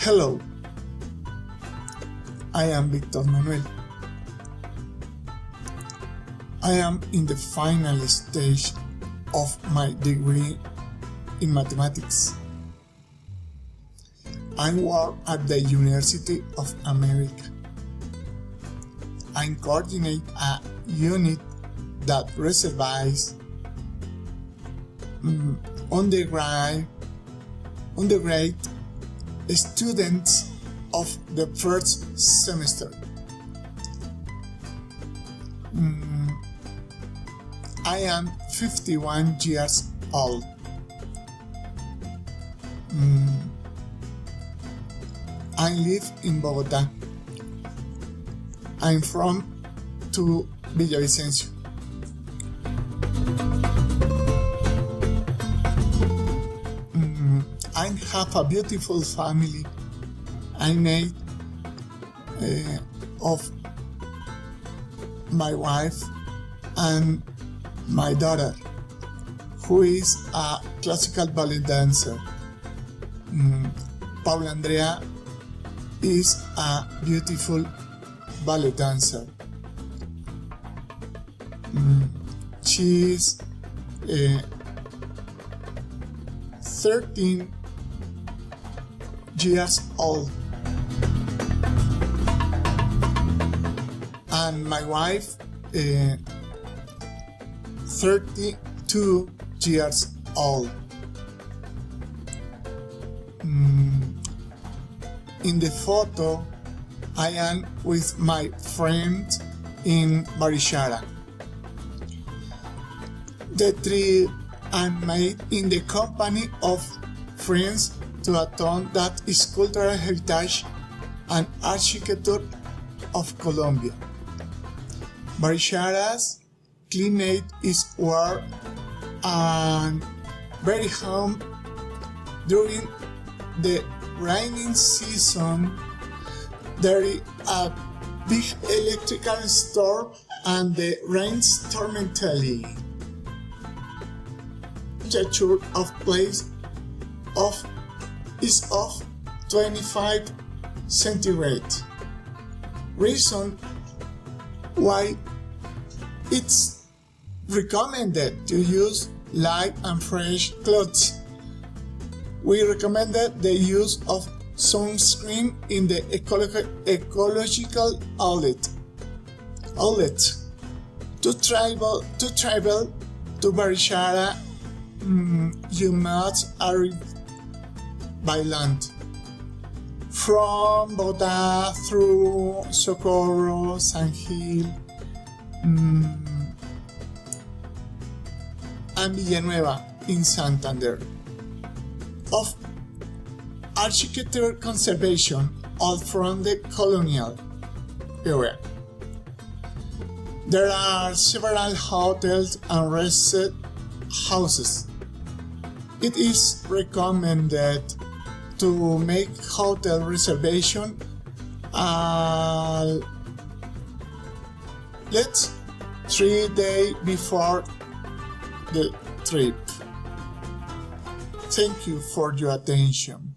Hello, I am Victor Manuel. I am in the final stage of my degree in mathematics. I work at the University of America. I coordinate a unit that reserves undergrad students of the first semester. I am 51 years old. I live in Bogotá. I'm from Villavicencio. I have a beautiful family. I'm made of my wife and my daughter, who is a classical ballet dancer. Paula Andrea is a beautiful ballet dancer. She is 13 years old, and my wife 32 years old. In the photo, I am with my friend in Barichara. The trip I made in the company of friends to a town that is cultural heritage and architecture of Colombia. Barichara's climate is warm and very hot during the rainy season. There is a big electrical storm and the rains torrentially. The temperature of place is of 25 centigrade. Reason why it's recommended to use light and fresh clothes. We recommended the use of sunscreen in the ecological outlet. To travel to Barichara, you must arrive by land. From Bogotá through Socorro, San Gil, and Villanueva in Santander. Of architecture conservation all from the colonial era. There are several hotels and rest houses. It is recommended to make hotel reservation let's 3 days before the trip. Thank you for your attention.